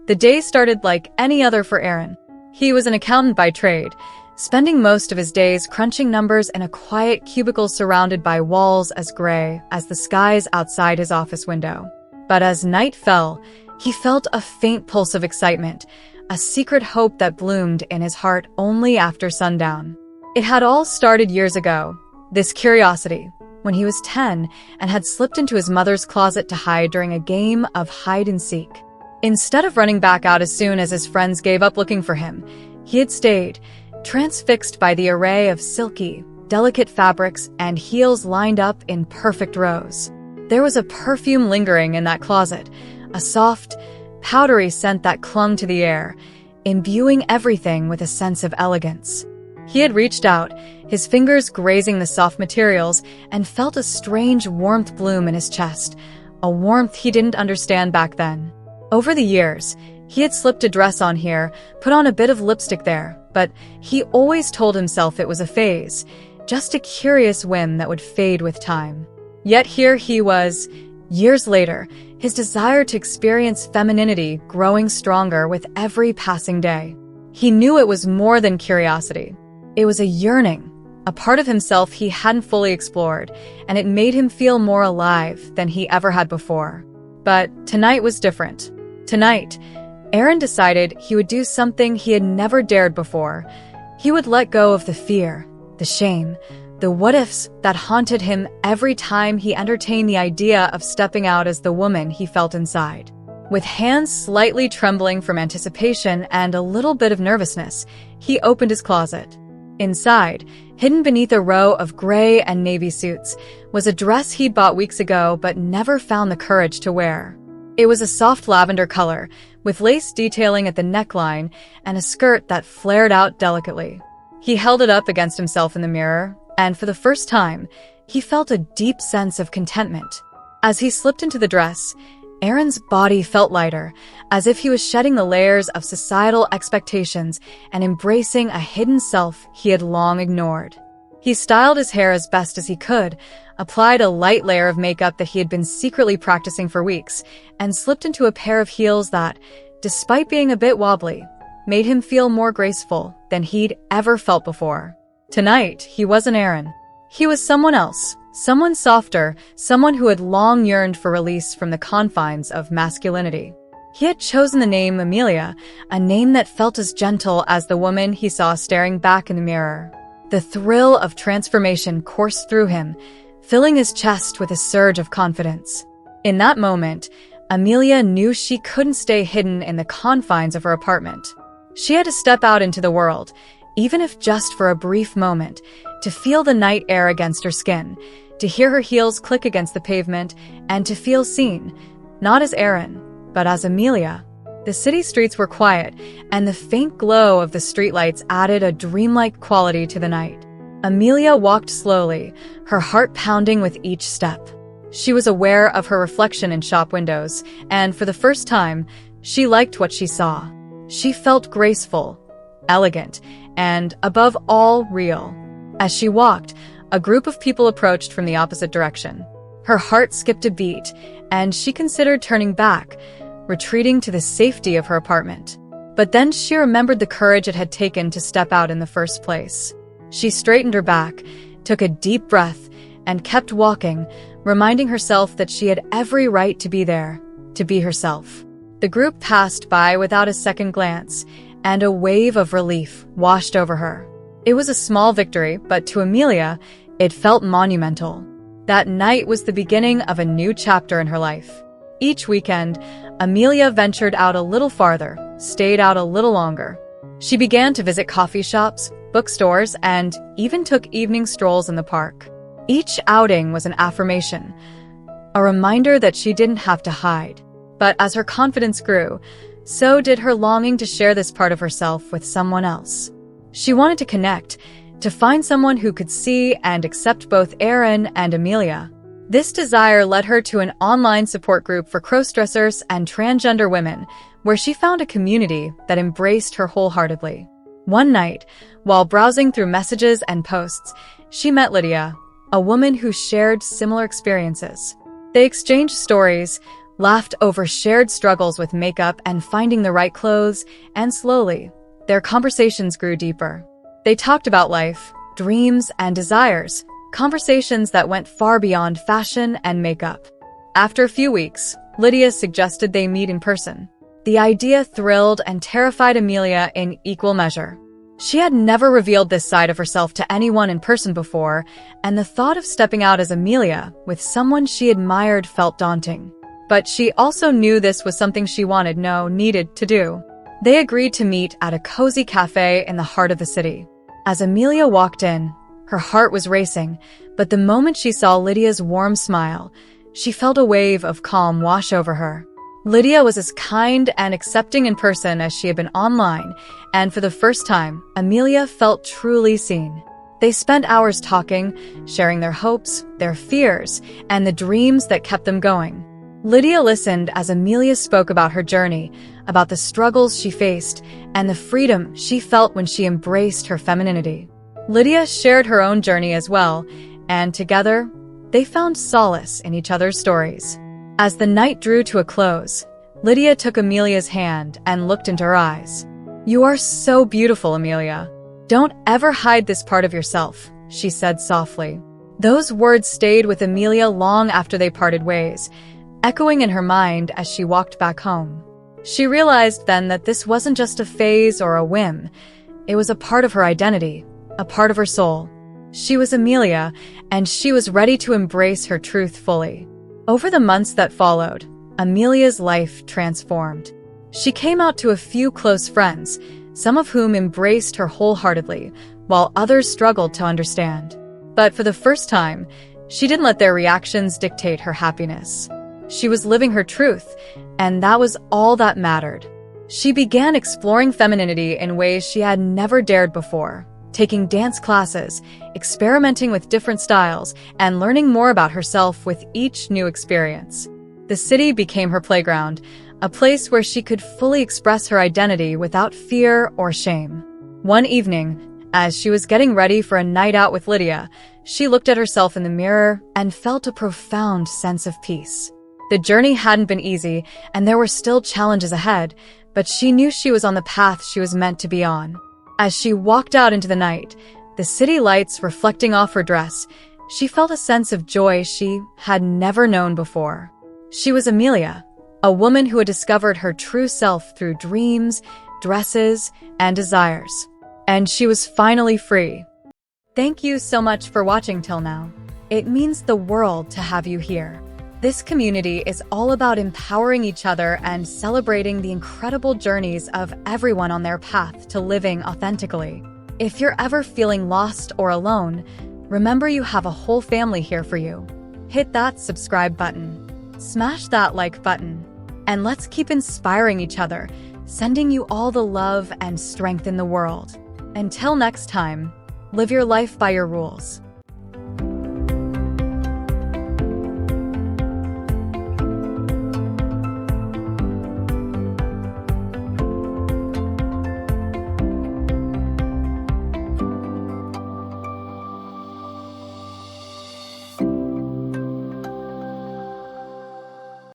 The day started like any other for Aaron. He was an accountant by trade, spending most of his days crunching numbers in a quiet cubicle surrounded by walls as gray as the skies outside his office window. But as night fell, he felt a faint pulse of excitement, a secret hope that bloomed in his heart only after sundown. It had all started years ago, this curiosity, when he was 10 and had slipped into his mother's closet to hide during a game of hide-and-seek. Instead of running back out as soon as his friends gave up looking for him, he had stayed, transfixed by the array of silky, delicate fabrics and heels lined up in perfect rows. There was a perfume lingering in that closet, a soft, powdery scent that clung to the air, imbuing everything with a sense of elegance. He had reached out, his fingers grazing the soft materials, and felt a strange warmth bloom in his chest, a warmth he didn't understand back then. Over the years, he had slipped a dress on here, put on a bit of lipstick there, but he always told himself it was a phase, just a curious whim that would fade with time. Yet here he was, years later, his desire to experience femininity growing stronger with every passing day. He knew it was more than curiosity. It was a yearning, a part of himself he hadn't fully explored, and it made him feel more alive than he ever had before. But tonight was different. Tonight, Aaron decided he would do something he had never dared before. He would let go of the fear, the shame, the what-ifs that haunted him every time he entertained the idea of stepping out as the woman he felt inside. With hands slightly trembling from anticipation and a little bit of nervousness, he opened his closet. Inside, hidden beneath a row of gray and navy suits, was a dress he'd bought weeks ago but never found the courage to wear. It was a soft lavender color, with lace detailing at the neckline and a skirt that flared out delicately. He held it up against himself in the mirror, and for the first time, he felt a deep sense of contentment. As he slipped into the dress, Aaron's body felt lighter, as if he was shedding the layers of societal expectations and embracing a hidden self he had long ignored. He styled his hair as best as he could, applied a light layer of makeup that he had been secretly practicing for weeks, and slipped into a pair of heels that, despite being a bit wobbly, made him feel more graceful than he'd ever felt before. Tonight, he wasn't Aaron. He was someone else, someone softer, someone who had long yearned for release from the confines of masculinity. He had chosen the name Amelia, a name that felt as gentle as the woman he saw staring back in the mirror. The thrill of transformation coursed through him, filling his chest with a surge of confidence. In that moment, Amelia knew she couldn't stay hidden in the confines of her apartment. She had to step out into the world, even if just for a brief moment, to feel the night air against her skin, to hear her heels click against the pavement, and to feel seen, not as Aaron, but as Amelia. The city streets were quiet, and the faint glow of the streetlights added a dreamlike quality to the night. Amelia walked slowly, her heart pounding with each step. She was aware of her reflection in shop windows, and for the first time, she liked what she saw. She felt graceful, elegant, and, above all, real. As she walked, a group of people approached from the opposite direction. Her heart skipped a beat, and she considered turning back, retreating to the safety of her apartment. But then she remembered the courage it had taken to step out in the first place. She straightened her back, took a deep breath, and kept walking, reminding herself that she had every right to be there, to be herself. The group passed by without a second glance, and a wave of relief washed over her. It was a small victory, but to Amelia, it felt monumental. That night was the beginning of a new chapter in her life. Each weekend, Amelia ventured out a little farther, stayed out a little longer. She began to visit coffee shops, bookstores, and even took evening strolls in the park. Each outing was an affirmation, a reminder that she didn't have to hide. But as her confidence grew, so did her longing to share this part of herself with someone else. She wanted to connect, to find someone who could see and accept both Aaron and Amelia. This desire led her to an online support group for crossdressers and transgender women, where she found a community that embraced her wholeheartedly. One night, while browsing through messages and posts, she met Lydia, a woman who shared similar experiences. They exchanged stories, laughed over shared struggles with makeup and finding the right clothes, and slowly, their conversations grew deeper. They talked about life, dreams, and desires, conversations that went far beyond fashion and makeup. After a few weeks, Lydia suggested they meet in person. The idea thrilled and terrified Amelia in equal measure. She had never revealed this side of herself to anyone in person before, and the thought of stepping out as Amelia with someone she admired felt daunting. But she also knew this was something she needed to do. They agreed to meet at a cozy cafe in the heart of the city. As Amelia walked in, her heart was racing, but the moment she saw Lydia's warm smile, she felt a wave of calm wash over her. Lydia was as kind and accepting in person as she had been online, and for the first time, Amelia felt truly seen. They spent hours talking, sharing their hopes, their fears, and the dreams that kept them going. Lydia listened as Amelia spoke about her journey, about the struggles she faced, and the freedom she felt when she embraced her femininity. Lydia shared her own journey as well, and together, they found solace in each other's stories. As the night drew to a close, Lydia took Amelia's hand and looked into her eyes. "You are so beautiful, Amelia. Don't ever hide this part of yourself," she said softly. Those words stayed with Amelia long after they parted ways, echoing in her mind as she walked back home. She realized then that this wasn't just a phase or a whim. It was a part of her identity, a part of her soul. She was Amelia, and she was ready to embrace her truth fully. Over the months that followed, Amelia's life transformed. She came out to a few close friends, some of whom embraced her wholeheartedly, while others struggled to understand. But for the first time, she didn't let their reactions dictate her happiness. She was living her truth, and that was all that mattered. She began exploring femininity in ways she had never dared before, taking dance classes, experimenting with different styles, and learning more about herself with each new experience. The city became her playground, a place where she could fully express her identity without fear or shame. One evening, as she was getting ready for a night out with Lydia, she looked at herself in the mirror and felt a profound sense of peace. The journey hadn't been easy, and there were still challenges ahead, but she knew she was on the path she was meant to be on. As she walked out into the night, the city lights reflecting off her dress, she felt a sense of joy she had never known before. She was Amelia, a woman who had discovered her true self through dreams, dresses, and desires. And she was finally free. Thank you so much for watching till now. It means the world to have you here. This community is all about empowering each other and celebrating the incredible journeys of everyone on their path to living authentically. If you're ever feeling lost or alone, remember you have a whole family here for you. Hit that subscribe button, smash that like button, and let's keep inspiring each other, sending you all the love and strength in the world. Until next time, live your life by your rules.